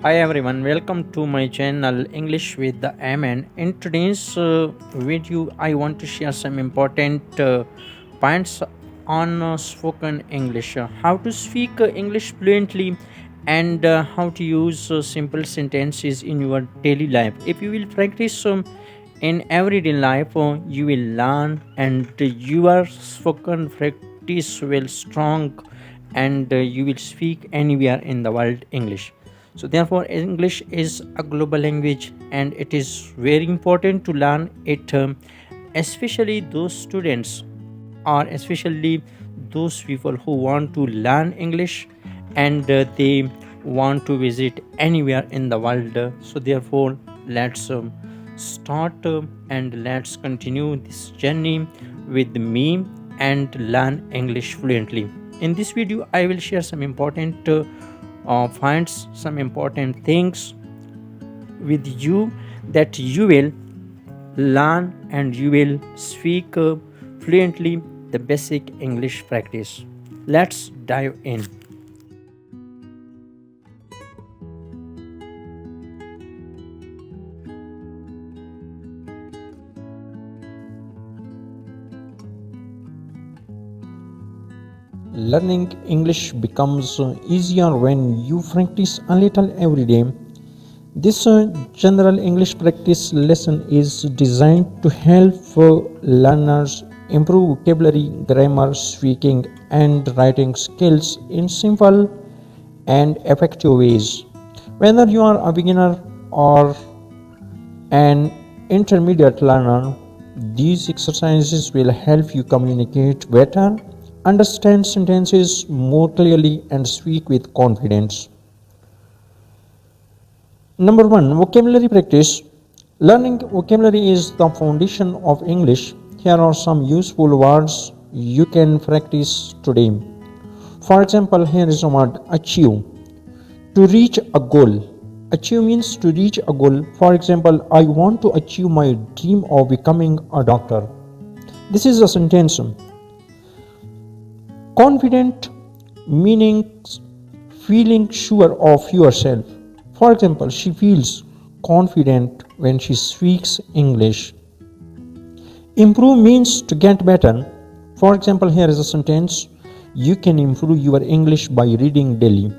Hi everyone, welcome to my channel English with the M. And in today's video, I want to share some important points on spoken English, how to speak English fluently, and how to use simple sentences in your daily life. If you will practice in everyday life, you will learn, and your spoken practice will strong, and you will speak anywhere in the world English. So therefore English is a global language and it is very important to learn it, especially those students or especially those people who want to learn English, and they want to visit anywhere in the world. So therefore let's start and let's continue this journey with me and learn English fluently. In this video I will share some important finds some important things with you that you will learn and you will speak fluently the basic English practice. Let's dive in. Learning English becomes easier when you practice a little every day. This general English practice lesson is designed to help learners improve vocabulary, grammar, speaking, and writing skills in simple and effective ways. Whether you are a beginner or an intermediate learner, these exercises will help you communicate better, understand sentences more clearly, and speak with confidence. Number one, vocabulary practice. Learning vocabulary is the foundation of English. Here are some useful words you can practice today. For example, here is a word achieve. To reach a goal. Achieve means to reach a goal. For example, I want to achieve my dream of becoming a doctor. This is a sentence. Confident meaning feeling sure of yourself. For example, she feels confident when she speaks English. Improve means to get better. For example, here is a sentence: you can improve your English by reading daily.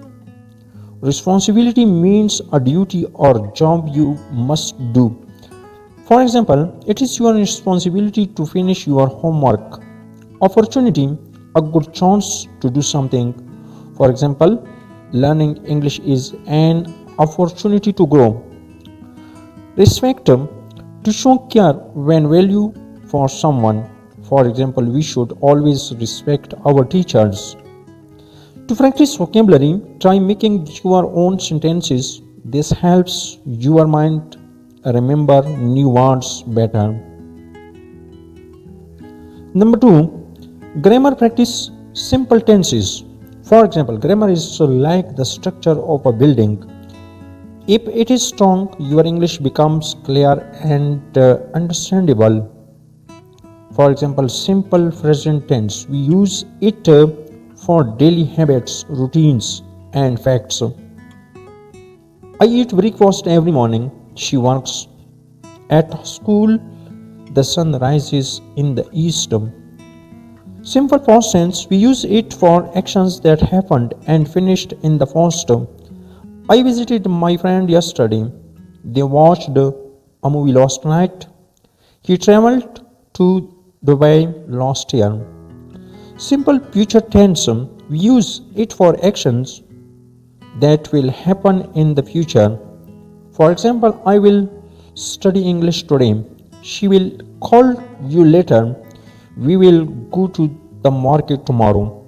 Responsibility means a duty or job you must do. For example, it is your responsibility to finish your homework. Opportunity, a good chance to do something. For example, learning English is an opportunity to grow. Respect, to show care when value for someone. For example, we should always respect our teachers. To practice vocabulary, try making your own sentences. This helps your mind remember new words better. Number two, grammar practice simple tenses. For example, grammar is like the structure of a building. If it is strong, your English becomes clear and understandable. For example, simple present tense. We use it for daily habits, routines, and facts. I eat breakfast every morning. She works at school. The sun rises in the east. Simple past tense, we use it for actions that happened and finished in the past. I visited my friend yesterday. They watched a movie last night. He traveled to Dubai last year. Simple future tense, we use it for actions that will happen in the future. For example, I will study English today. She will call you later. We will go to the market tomorrow.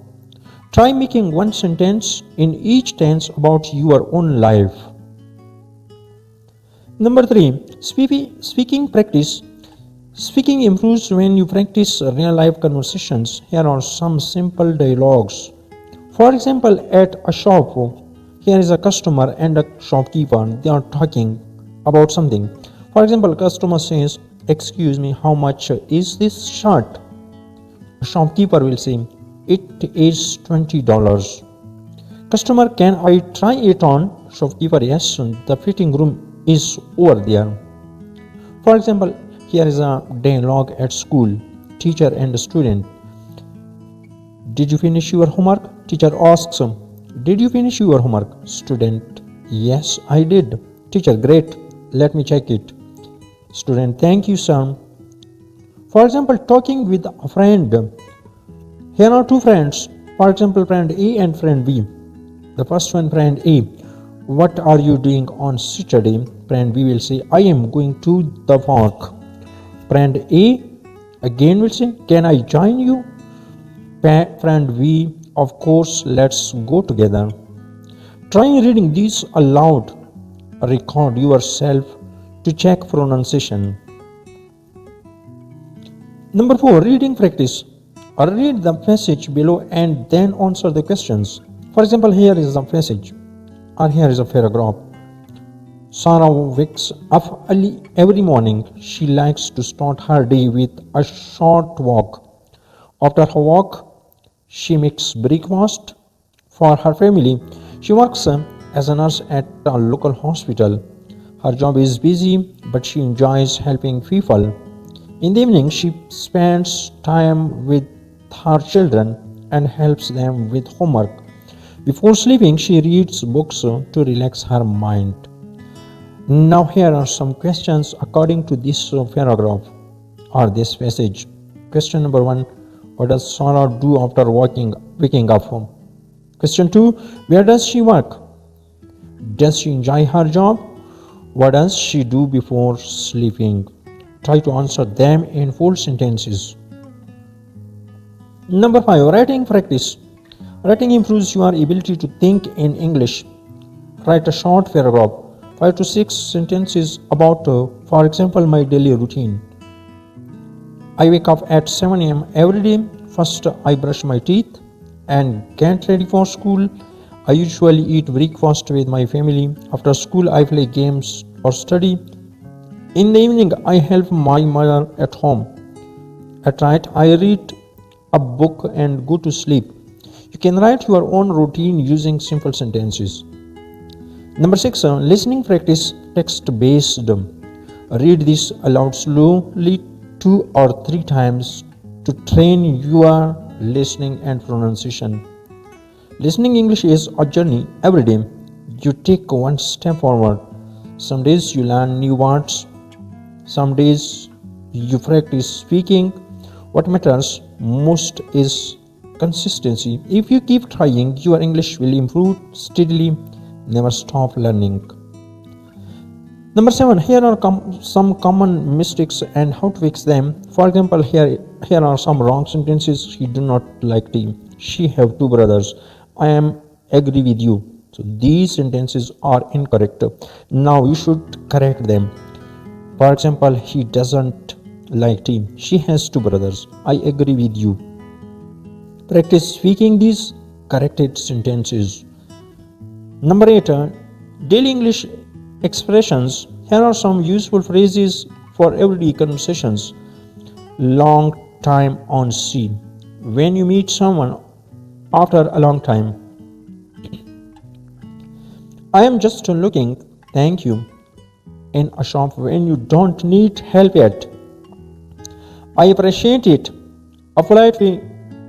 Try making one sentence in each tense about your own life. Number three, speaking practice. Speaking improves when you practice real life conversations. Here are some simple dialogues. For example, at a shop, here is a customer and a shopkeeper. They are talking about something. For example, customer says, "Excuse me, how much is this shirt?" Shopkeeper will say, "It is $20. Customer, can I try it on?" Shopkeeper, yes, the fitting room is over there. For example, here is a dialogue at school. Teacher and student. Did you finish your homework? Teacher asks. Did you finish your homework? Student. Yes, I did. Teacher, great. Let me check it. Student, thank you, sir. For example, talking with a friend. Here are two friends. For example, friend A and friend B. The first one, friend A. What are you doing on Saturday? Friend B will say, I am going to the park. Friend A again will say, can I join you? Friend B, of course, let's go together. Try reading these aloud. Record yourself to check pronunciation. Number 4, reading practice. Read the passage below and then answer the questions. For example, here is the passage, or here is a paragraph. Sarah wakes up early every morning. She likes to start her day with a short walk. After her walk, she makes breakfast for her family. She works as a nurse at a local hospital. Her job is busy, but she enjoys helping people. In the evening, she spends time with her children and helps them with homework. Before sleeping, she reads books to relax her mind. Now, here are some questions according to this paragraph or this passage. Question number 1, what does Sarah do after waking up? Question 2, where does she work? Does she enjoy her job? What does she do before sleeping? Try to answer them in full sentences. Number 5, writing practice. Writing improves your ability to think in English. Write a short paragraph, 5 to 6 sentences about, for example, my daily routine. I wake up at 7 a.m. every day. First, I brush my teeth and get ready for school. I usually eat breakfast with my family. After school, I play games or study. In the evening, I help my mother at home. At night, I read a book and go to sleep. You can write your own routine using simple sentences. Number 6, listening practice, text-based. Read this aloud slowly 2 or 3 times to train your listening and pronunciation. Listening English is a journey every day. You take one step forward. Some days you learn new words. Some days you practice speaking. What matters most is consistency. If you keep trying, your English will improve steadily. Never stop learning. Number 7, here are some common mistakes and how to fix them. For example, here are some wrong sentences. She do not like tea. She have 2 brothers. I am agree with you. So these sentences are incorrect. Now you should correct them. For example, he doesn't like tea. She has 2 brothers. I agree with you. Practice speaking these corrected sentences. Number 8, daily English expressions. Here are some useful phrases for everyday conversations. Long time on see. When you meet someone after a long time. I am just looking, thank you. In a shop when you don't need help yet. I appreciate it. A polite way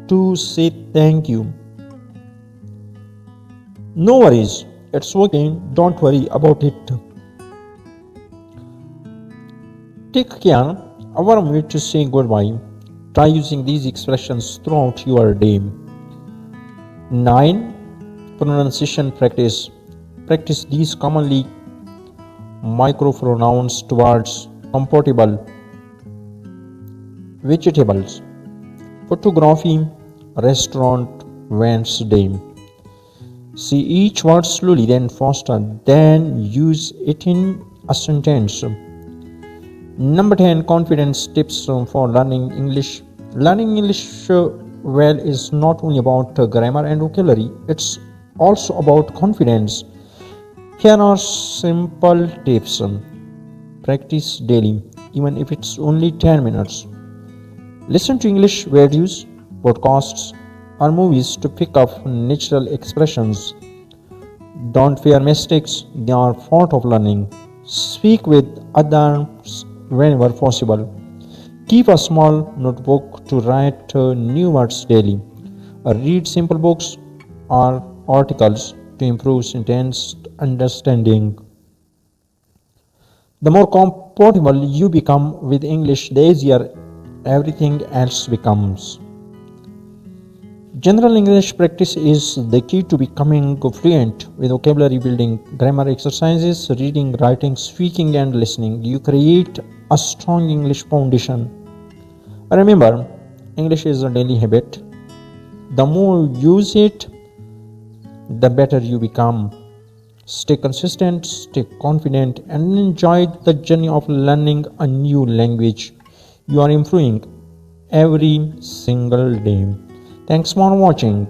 to say thank you. No worries, it's okay, don't worry about it. Take care, a warm way to say goodbye. Try using these expressions throughout your day. 9. Pronunciation practice. Practice these commonly micropronouns towards comfortable vegetables, photography, restaurant, Wednesday. See each word slowly, then faster, then use it in a sentence. Number 10, confidence tips for learning English. Learning English well is not only about grammar and vocabulary, it's also about confidence. Here are simple tips. Practice daily, even if it's only 10 minutes. Listen to English videos, podcasts, or movies to pick up natural expressions. Don't fear mistakes, they are part of learning. Speak with others whenever possible. Keep a small notebook to write new words daily. Read simple books or articles to improve sentence understanding. The more comfortable you become with English, the easier everything else becomes. General English practice is the key to becoming fluent with vocabulary building, grammar exercises, reading, writing, speaking, and listening. You create a strong English foundation. Remember, English is a daily habit. The more you use it, the better you become. Stay consistent, stay confident, and enjoy the journey of learning a new language. You are improving every single day. Thanks for watching.